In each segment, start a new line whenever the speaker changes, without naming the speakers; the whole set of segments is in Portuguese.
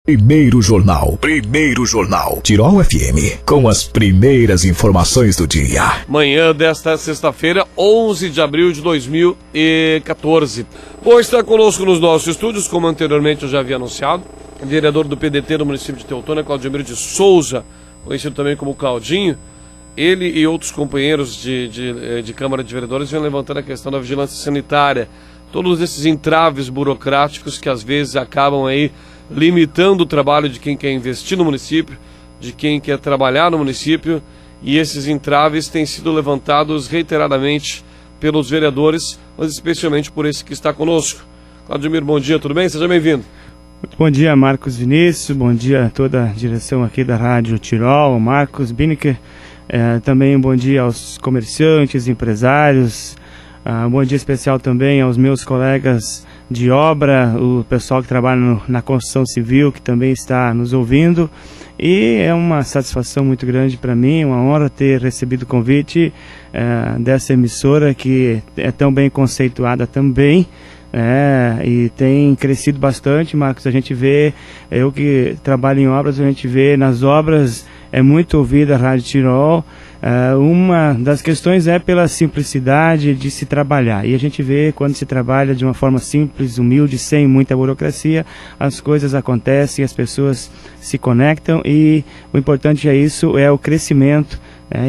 Primeiro Jornal. Tirol FM, com as primeiras informações do dia.
Manhã desta sexta-feira, 11 de abril de 2014. Hoje está conosco nos nossos estúdios, como anteriormente eu já havia anunciado, o vereador do PDT do município de Teutônia, Claudemiro de Souza, conhecido também como Claudinho. Ele e outros companheiros de Câmara de Vereadores vêm levantando a questão da vigilância sanitária. Todos esses entraves burocráticos que às vezes acabam aí limitando o trabalho de quem quer investir no município, de quem quer trabalhar no município, e esses entraves têm sido levantados reiteradamente pelos vereadores, mas especialmente por esse que está conosco. Claudemiro, bom dia, tudo bem? Seja bem-vindo.
Muito bom dia, Marcos Vinícius, bom dia a toda a direção aqui da Rádio Tirol, Marcos Bineker, também bom dia aos comerciantes, empresários, bom dia especial também aos meus colegas de obra, o pessoal que trabalha na construção civil, que também está nos ouvindo. E é uma satisfação muito grande para mim, uma honra ter recebido o convite dessa emissora que é tão bem conceituada também. E tem crescido bastante, Marcos. A gente vê, eu que trabalho em obras, a gente vê nas obras, é muito ouvida a Rádio Tirol. Uma das questões é pela simplicidade de se trabalhar, e a gente vê quando se trabalha de uma forma simples, humilde, sem muita burocracia, as coisas acontecem, as pessoas se conectam, e o importante é isso, é o crescimento.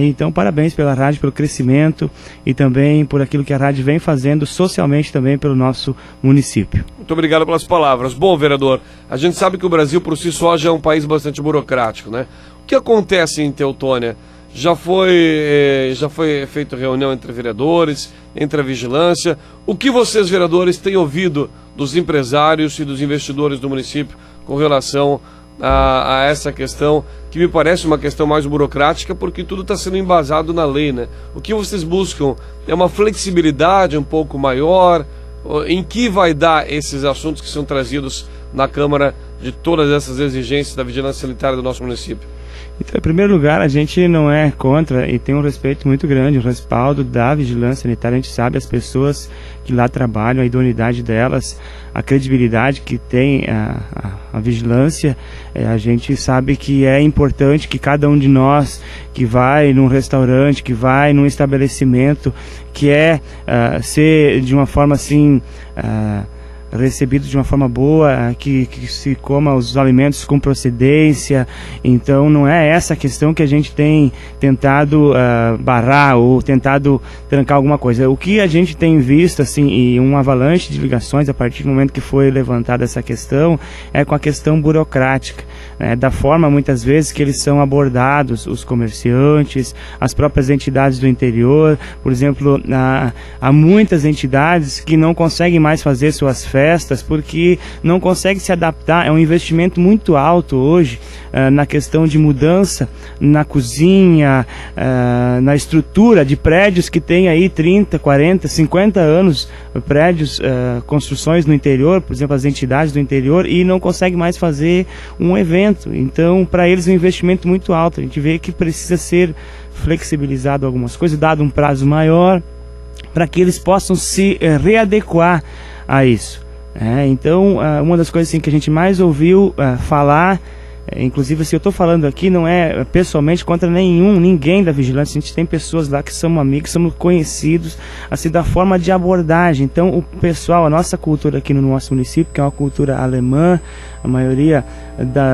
Então parabéns pela rádio, pelo crescimento e também por aquilo que a rádio vem fazendo socialmente também pelo nosso município.
Muito obrigado pelas palavras. Bom, vereador, a gente sabe que o Brasil por si só já é um país bastante burocrático, né? O que acontece em Teutônia? Já foi feita reunião entre vereadores, entre a vigilância. O que vocês, vereadores, têm ouvido dos empresários e dos investidores do município com relação a essa questão, que me parece uma questão mais burocrática, porque tudo está sendo embasado na lei, né? O que vocês buscam é uma flexibilidade um pouco maior? Em que vai dar esses assuntos que são trazidos na Câmara de todas essas exigências da vigilância sanitária do nosso município?
Então, em primeiro lugar, a gente não é contra e tem um respeito muito grande, o respaldo da vigilância sanitária. A gente sabe as pessoas que lá trabalham, a idoneidade delas, a credibilidade que tem a vigilância. A gente sabe que é importante que cada um de nós que vai num restaurante, que vai num estabelecimento, que ser de uma forma assim... recebido de uma forma boa, que se coma os alimentos com procedência. Então não é essa a questão que a gente tem tentado barrar ou tentado trancar alguma coisa. O que a gente tem visto, assim, e um avalanche de ligações a partir do momento que foi levantada essa questão, é com a questão burocrática, né? Da forma muitas vezes que eles são abordados, os comerciantes, as próprias entidades do interior. Por exemplo, há muitas entidades que não conseguem mais fazer suas festas porque não consegue se adaptar. É um investimento muito alto hoje na questão de mudança na cozinha, na estrutura de prédios que tem aí 30, 40, 50 anos, prédios, construções no interior, por exemplo, as entidades do interior, e não consegue mais fazer um evento. Então, para eles é um investimento muito alto. A gente vê que precisa ser flexibilizado algumas coisas, dado um prazo maior, para que eles possam se readequar a isso. Então, uma das coisas assim, que a gente mais ouviu falar, inclusive se eu estou falando aqui, não é pessoalmente contra ninguém da vigilância. A gente tem pessoas lá que são amigos, somos conhecidos, assim, da forma de abordagem. Então o pessoal, a nossa cultura aqui no nosso município, que é uma cultura alemã, a maioria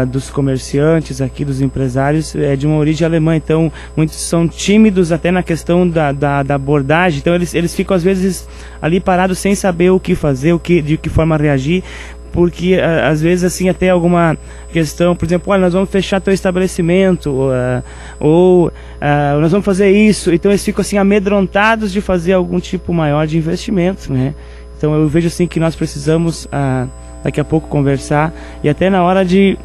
dos comerciantes aqui, dos empresários, é de uma origem alemã. Então muitos são tímidos até na questão da abordagem. Então eles ficam às vezes ali parados sem saber o que fazer, de que forma reagir, porque às vezes assim até alguma questão, por exemplo, olha, nós vamos fechar teu estabelecimento, ou nós vamos fazer isso. Então eles ficam assim amedrontados de fazer algum tipo maior de investimento, né? Então eu vejo assim que nós precisamos daqui a pouco conversar, e até na hora de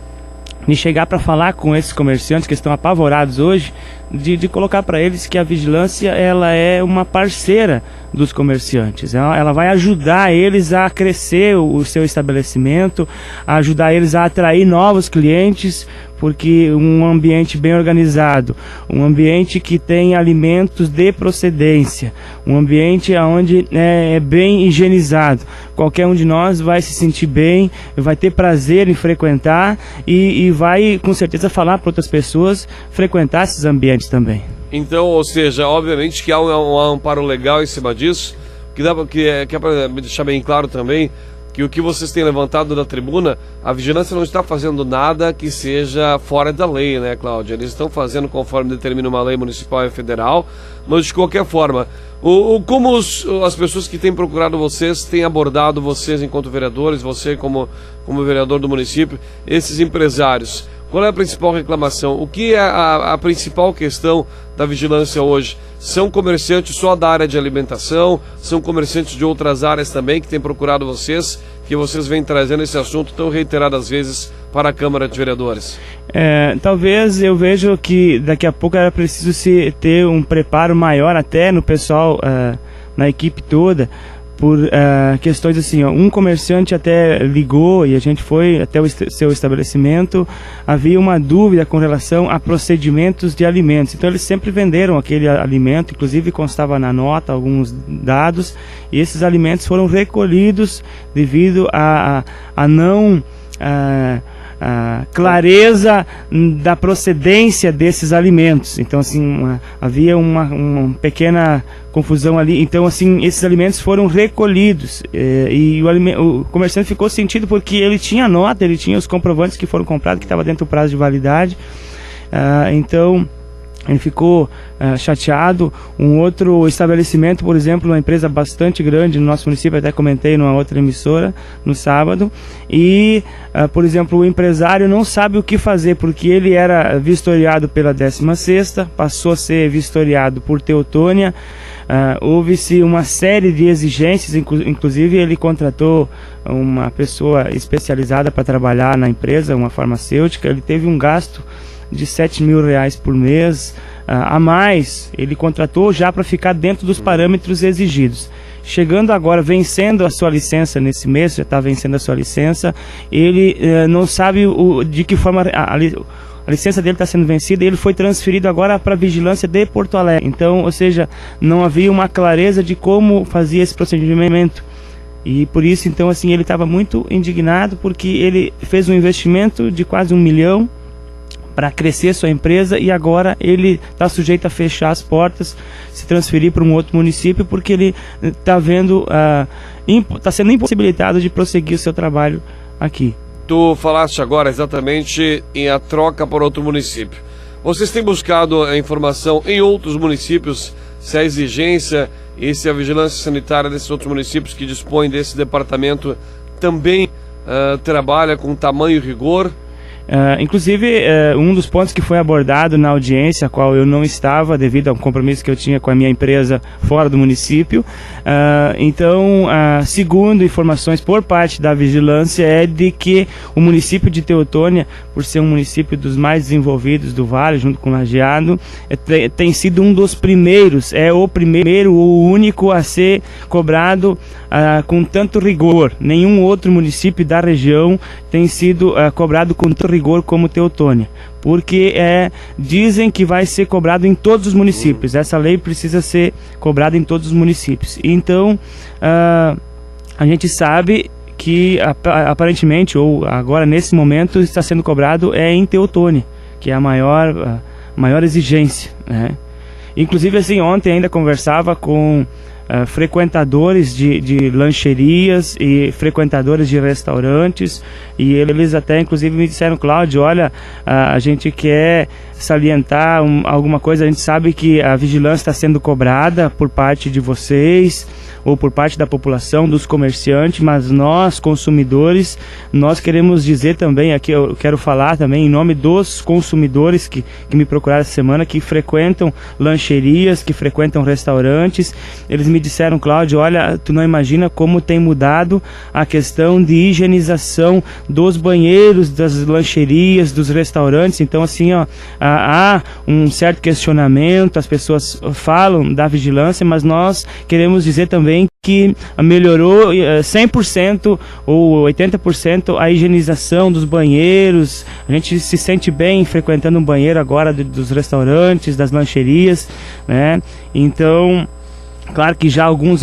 chegar para falar com esses comerciantes que estão apavorados hoje, de colocar para eles que a vigilância, ela é uma parceira dos comerciantes. Ela vai ajudar eles a crescer o seu estabelecimento, a ajudar eles a atrair novos clientes, porque um ambiente bem organizado, um ambiente que tem alimentos de procedência, um ambiente onde é bem higienizado, qualquer um de nós vai se sentir bem, vai ter prazer em frequentar e vai com certeza falar para outras pessoas frequentar esses ambientes também.
Então, ou seja, obviamente que há um amparo legal em cima disso, que é para deixar bem claro também que o que vocês têm levantado da tribuna, a vigilância não está fazendo nada que seja fora da lei, né, Cláudia? Eles estão fazendo conforme determina uma lei municipal e federal, mas de qualquer forma, como as pessoas que têm procurado vocês têm abordado vocês enquanto vereadores, você como vereador do município, esses empresários? Qual é a principal reclamação? O que é a principal questão da vigilância hoje? São comerciantes só da área de alimentação? São comerciantes de outras áreas também que têm procurado vocês, que vocês vêm trazendo esse assunto tão reiteradas vezes para a Câmara de Vereadores?
Talvez eu vejo que daqui a pouco era preciso ter um preparo maior até no pessoal, na equipe toda, por questões assim, um comerciante até ligou e a gente foi até o seu estabelecimento, havia uma dúvida com relação a procedimentos de alimentos, então eles sempre venderam aquele alimento, inclusive constava na nota alguns dados, e esses alimentos foram recolhidos devido a não clareza da procedência desses alimentos. Então assim, havia uma pequena confusão ali. Então assim, esses alimentos foram recolhidos e o comerciante ficou sentido porque ele tinha a nota, ele tinha os comprovantes que foram comprados, que estava dentro do prazo de validade. Então ele ficou chateado. Um outro estabelecimento, por exemplo, uma empresa bastante grande no nosso município, até comentei numa outra emissora no sábado, e, por exemplo, o empresário não sabe o que fazer, porque ele era vistoriado pela 16ª, passou a ser vistoriado por Teutônia, houve-se uma série de exigências, inclusive ele contratou uma pessoa especializada para trabalhar na empresa, uma farmacêutica. Ele teve um gasto de R$7.000 por mês a mais, ele contratou já para ficar dentro dos parâmetros exigidos. Chegando agora, vencendo a sua licença nesse mês, já está vencendo a sua licença, ele não sabe de que forma a licença dele está sendo vencida, e ele foi transferido agora para a vigilância de Porto Alegre. Então, ou seja, não havia uma clareza de como fazia esse procedimento. E por isso, então, assim, ele estava muito indignado, porque ele fez um investimento de quase R$1 milhão para crescer sua empresa, e agora ele está sujeito a fechar as portas, se transferir para um outro município, porque ele está vendo, está sendo impossibilitado de prosseguir o seu trabalho aqui.
Tu falaste agora exatamente em a troca para outro município. Vocês têm buscado a informação em outros municípios, se a exigência e se a vigilância sanitária desses outros municípios que dispõem desse departamento também trabalha com tamanho e rigor?
Inclusive, um dos pontos que foi abordado na audiência, a qual eu não estava, devido a um compromisso que eu tinha com a minha empresa fora do município, então, segundo informações por parte da vigilância, é de que o município de Teutônia, por ser um município dos mais desenvolvidos do Vale, junto com Lajeado, tem sido um dos primeiros, o único a ser cobrado com tanto rigor. Nenhum outro município da região tem sido cobrado com tanto rigor como Teutônia, porque dizem que vai ser cobrado em todos os municípios. Essa lei precisa ser cobrada em todos os municípios. Então, a gente sabe que aparentemente, ou agora nesse momento, está sendo cobrado em Teutônia, que é a maior exigência, né? Inclusive, assim, ontem ainda conversava com frequentadores de lancherias e frequentadores de restaurantes, e eles até inclusive me disseram: Cláudio, olha, a gente quer salientar alguma coisa, a gente sabe que a vigilância está sendo cobrada por parte de vocês ou por parte da população, dos comerciantes, mas nós, consumidores, nós queremos dizer também, aqui eu quero falar também em nome dos consumidores que me procuraram essa semana, que frequentam lancherias, que frequentam restaurantes. Eles me disseram: Cláudio, olha, tu não imagina como tem mudado a questão de higienização dos banheiros, das lancherias, dos restaurantes. Então, assim, há um certo questionamento, as pessoas falam da vigilância, mas nós queremos dizer também que melhorou 100% ou 80% a higienização dos banheiros, A gente se sente bem frequentando um banheiro agora dos restaurantes, das lancherias, né? Então, claro que já alguns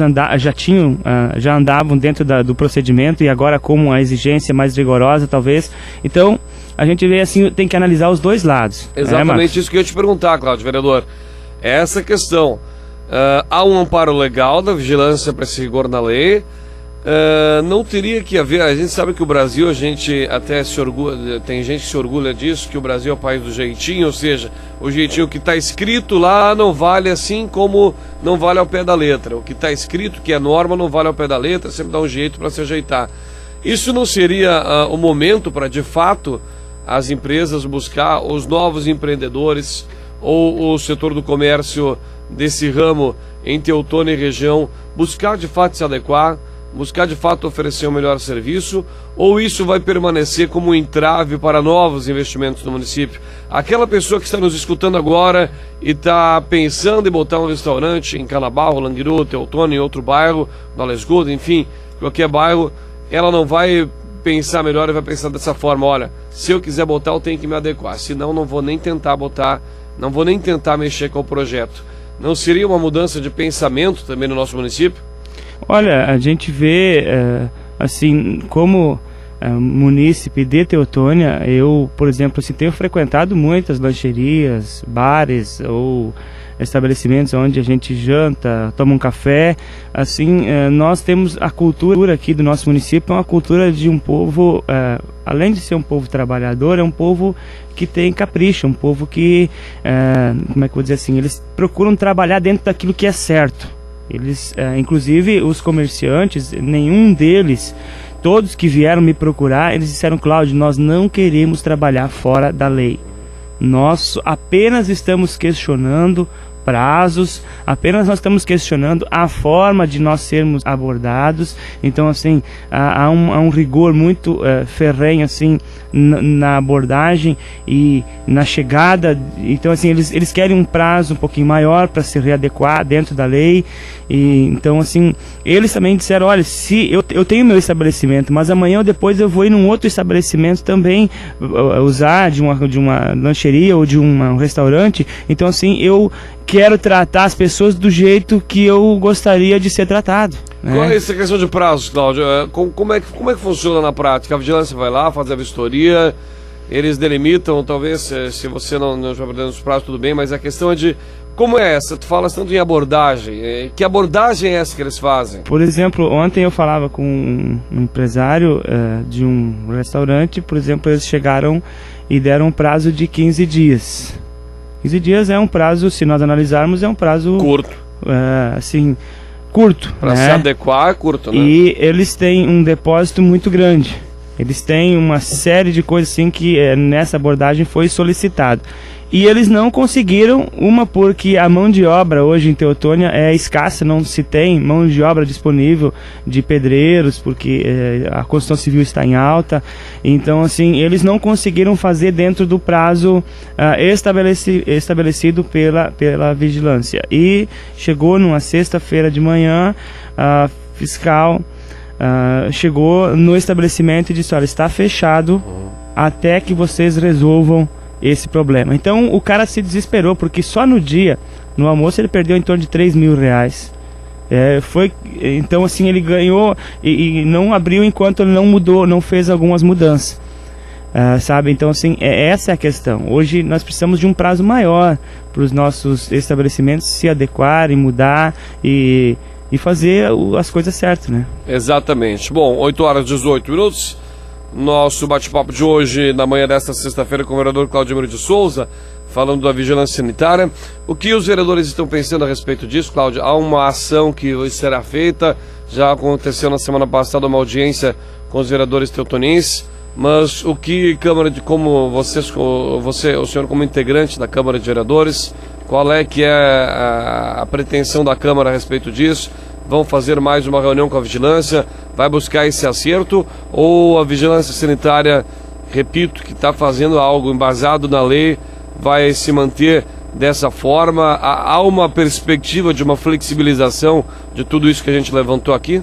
já andavam dentro do procedimento, e agora como a exigência é mais rigorosa, talvez. Então, a gente vê assim, tem que analisar os dois lados.
Exatamente, isso que eu ia te perguntar, Cláudio, vereador. Essa questão. Há um amparo legal da vigilância para esse rigor na lei. Não teria que haver, a gente sabe que o Brasil, a gente até se orgulha, tem gente que se orgulha disso, que o Brasil é o país do jeitinho, ou seja, o jeitinho que está escrito lá não vale, assim como não vale ao pé da letra. O que está escrito, que é norma, não vale ao pé da letra, sempre dá um jeito para se ajeitar. Isso não seria o momento para, de fato, as empresas buscar os novos empreendedores ou o setor do comércio desse ramo em Teutônia e região, buscar de fato se adequar, buscar de fato oferecer um melhor serviço, ou isso vai permanecer como um entrave para novos investimentos no município? Aquela pessoa que está nos escutando agora e está pensando em botar um restaurante em Canabarro, Languiru, Teutônia, em outro bairro, no Alesgodo, enfim, qualquer bairro, ela não vai pensar melhor e vai pensar dessa forma: olha, se eu quiser botar, eu tenho que me adequar, senão não vou nem tentar botar, não vou nem tentar mexer com o projeto. Não seria uma mudança de pensamento também no nosso município?
Olha, a gente vê, assim, como munícipe de Teutônia, eu, por exemplo, assim, tenho frequentado muitas lancherias, bares ou estabelecimentos onde a gente janta, toma um café. Assim, nós temos a cultura aqui do nosso município, é uma cultura de um povo, além de ser um povo trabalhador, é um povo que tem capricho, um povo que, como é que eu vou dizer assim, eles procuram trabalhar dentro daquilo que é certo. Eles, inclusive os comerciantes, nenhum deles, todos que vieram me procurar, eles disseram: Cláudio, nós não queremos trabalhar fora da lei. Nós apenas estamos questionando prazos, apenas nós estamos questionando a forma de nós sermos abordados. Então, assim, há um rigor muito ferrenho, assim, na abordagem e na chegada. Então, assim, eles querem um prazo um pouquinho maior para se readequar dentro da lei. E então, assim, eles também disseram: olha, se eu tenho meu estabelecimento, mas amanhã ou depois eu vou ir num outro estabelecimento também usar de uma lancheria ou de um restaurante. Então, assim, eu quero tratar as pessoas do jeito que eu gostaria de ser tratado, né?
Qual é essa questão de prazos, Cláudio? Como é que funciona na prática? A vigilância vai lá, faz a vistoria, eles delimitam, talvez, se você não estiver perdendo os prazos, tudo bem, mas a questão é de como é essa? Tu falas tanto em abordagem, que abordagem é essa que eles fazem? Por
exemplo, ontem eu falava com um empresário de um restaurante. Por exemplo, eles chegaram e deram um prazo de 15 dias. 15 dias é um prazo, se nós analisarmos, é um prazo
curto.
Assim, curto.
Para se adequar é curto, né?
E eles têm um depósito muito grande. Eles têm uma série de coisas assim que nessa abordagem foi solicitado. E eles não conseguiram, porque a mão de obra hoje em Teutônia é escassa, não se tem mão de obra disponível de pedreiros, porque a construção civil está em alta. Então, assim, eles não conseguiram fazer dentro do prazo estabelecido pela vigilância. E chegou numa sexta-feira de manhã, a fiscal chegou no estabelecimento e disse: olha, está fechado até que vocês resolvam esse problema. Então o cara se desesperou, porque só no almoço ele perdeu em torno de 3 mil reais. Então, assim, ele ganhou e não abriu enquanto ele não mudou, não fez algumas mudanças, sabe? Então, assim, essa é a questão. Hoje nós precisamos de um prazo maior para os nossos estabelecimentos se adequarem, mudar e fazer as coisas certas, né?
Exatamente. Bom, 8h18. Nosso bate-papo de hoje, na manhã desta sexta-feira, com o vereador Claudemiro de Souza, falando da vigilância sanitária. O que os vereadores estão pensando a respeito disso, Cláudio? Há uma ação que será feita, já aconteceu na semana passada uma audiência com os vereadores teutonienses, mas o que como o senhor como integrante da Câmara de Vereadores, qual é que é a pretensão da Câmara a respeito disso? Vão fazer mais uma reunião com a vigilância? Vai buscar esse acerto? Ou a vigilância sanitária, repito, que está fazendo algo embasado na lei, vai se manter dessa forma? Há uma perspectiva de uma flexibilização de tudo isso que a gente levantou aqui?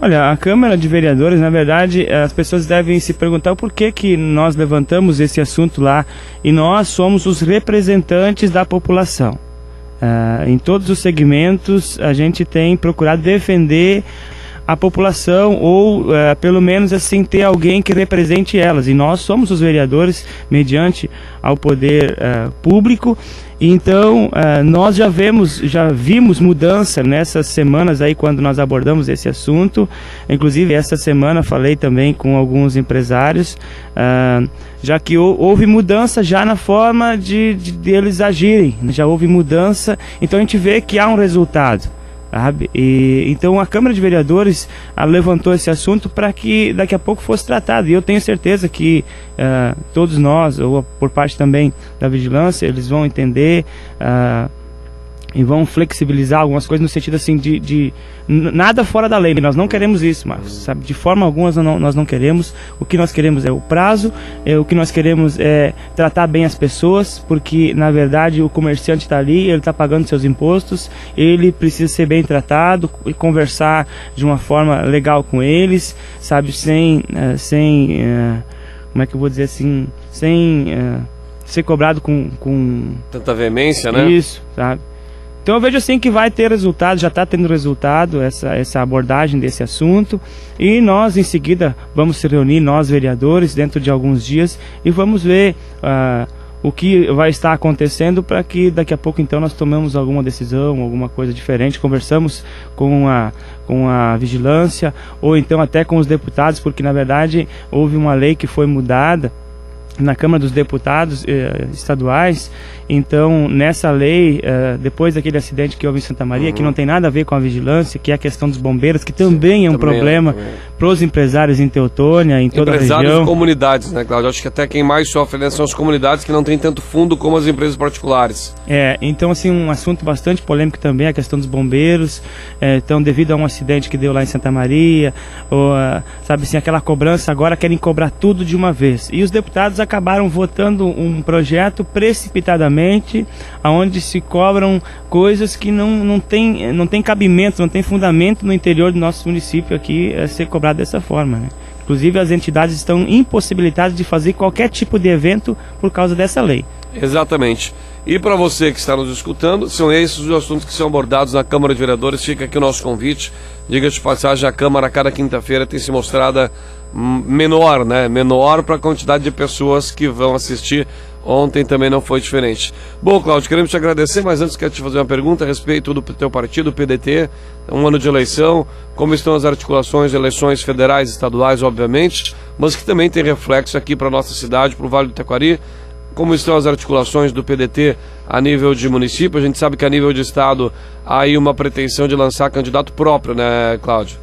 Olha, a Câmara de Vereadores, na verdade, as pessoas devem se perguntar o porquê que nós levantamos esse assunto lá, e nós somos os representantes da população. Em todos os segmentos, a gente tem procurado defender a população, ou pelo menos assim ter alguém que represente elas, e nós somos os vereadores mediante ao poder público. Então nós já vimos mudança nessas semanas aí quando nós abordamos esse assunto. Inclusive essa semana falei também com alguns empresários, já que houve mudança já na forma de eles agirem, já houve mudança, então a gente vê que há um resultado. Então a Câmara de Vereadores levantou esse assunto para que daqui a pouco fosse tratado, e eu tenho certeza que todos nós, ou por parte também da vigilância, eles vão entender e vão flexibilizar algumas coisas no sentido assim de nada fora da lei. Nós não queremos isso, Marcos, sabe? De forma alguma nós não queremos. O que nós queremos é o prazo, o que nós queremos é tratar bem as pessoas, porque na verdade o comerciante está ali, ele está pagando seus impostos, ele precisa ser bem tratado e conversar de uma forma legal com eles, sabe? Sem como é que eu vou dizer assim, sem ser cobrado com
tanta veemência, né?
Isso, sabe? Então eu vejo assim que vai ter resultado, já está tendo resultado essa abordagem desse assunto, e nós em seguida vamos se reunir, nós vereadores, dentro de alguns dias, e vamos ver o que vai estar acontecendo, para que daqui a pouco então nós tomemos alguma decisão, alguma coisa diferente, conversamos com a vigilância, ou então até com os deputados, porque na verdade houve uma lei que foi mudada na Câmara dos Deputados estaduais. Então nessa lei, depois daquele acidente que houve em Santa Maria, que não tem nada a ver com a vigilância, que é a questão dos bombeiros, que também é um problema para os empresários em Teutônia, em toda a região.
Empresários e comunidades, né, Cláudio? Acho que até quem mais sofre, né, são as comunidades que não têm tanto fundo como as empresas particulares. Então assim, um assunto bastante polêmico também, a questão dos bombeiros.
Então devido a um acidente que deu lá em Santa Maria, sabe assim, aquela cobrança, agora querem cobrar tudo de uma vez, e os deputados acabaram votando um projeto precipitadamente, onde se cobram coisas que não tem cabimento, não tem fundamento no interior do nosso município aqui ser cobrado dessa forma, né? Inclusive as entidades estão impossibilitadas de fazer qualquer tipo de evento por causa dessa lei.
Exatamente. E para você que está nos escutando, são esses os assuntos que são abordados na Câmara de Vereadores. Fica aqui o nosso convite. Diga-se de passagem, a Câmara a cada quinta-feira tem se mostrado menor, né? Menor para a quantidade de pessoas que vão assistir. Ontem também não foi diferente. Bom, Cláudio, queremos te agradecer, mas antes quero te fazer uma pergunta a respeito do teu partido, o PDT, um ano de eleição, como estão as articulações de eleições federais e estaduais, obviamente, mas que também tem reflexo aqui para a nossa cidade, para o Vale do Taquari. Como estão as articulações do PDT a nível de município? A gente sabe que a nível de estado há aí uma pretensão de lançar candidato próprio, né, Cláudio?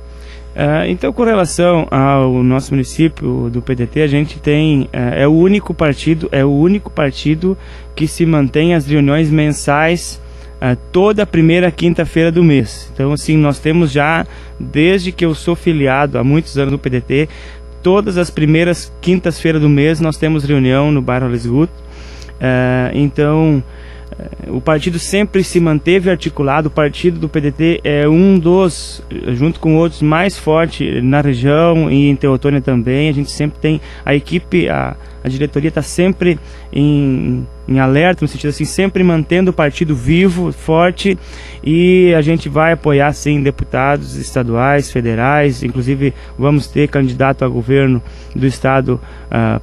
Então, com relação ao nosso município do PDT, a gente tem é o único partido que se mantém as reuniões mensais toda a primeira quinta-feira do mês. Então, assim, nós temos já, desde que eu sou filiado há muitos anos no PDT, todas as primeiras quintas-feiras do mês nós temos reunião no bairro Lesguto. Então o partido sempre se manteve articulado. O partido do PDT é um dos, junto com outros, mais forte na região e em Teutônia também. A gente sempre tem a equipe, a diretoria está sempre em alerta, no sentido assim, sempre mantendo o partido vivo, forte, e a gente vai apoiar sim deputados estaduais, federais, inclusive vamos ter candidato a governo do estado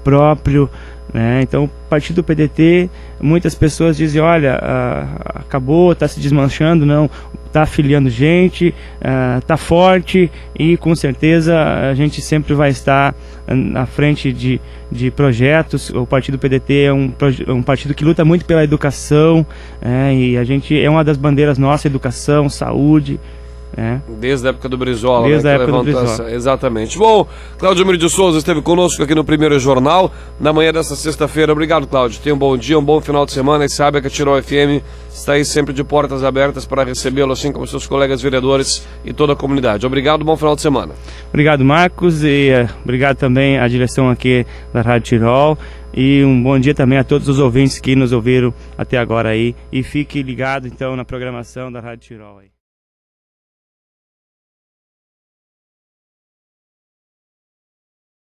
próprio, né? Então o partido do PDT, muitas pessoas dizem, olha, acabou, está se desmanchando. Não, está afiliando gente, está forte, e com certeza a gente sempre vai estar à frente de projetos. O partido PDT é um partido que luta muito pela educação, e a gente é uma das bandeiras nossas, educação, saúde.
Desde a época do Brizola,
Desde
né,
a época do Brizola.
Exatamente. Bom, Cláudio Emílio de Souza esteve conosco aqui no Primeiro Jornal, na manhã desta sexta-feira. Obrigado, Cláudio. Tenha um bom dia, um bom final de semana, e saiba que a Tirol FM está aí sempre de portas abertas para recebê-lo, assim como seus colegas vereadores e toda a comunidade. Obrigado, bom final de semana.
Obrigado, Marcos, e obrigado também à direção aqui da Rádio Tirol, e um bom dia também a todos os ouvintes que nos ouviram até agora aí, e fique ligado então na programação da Rádio Tirol aí.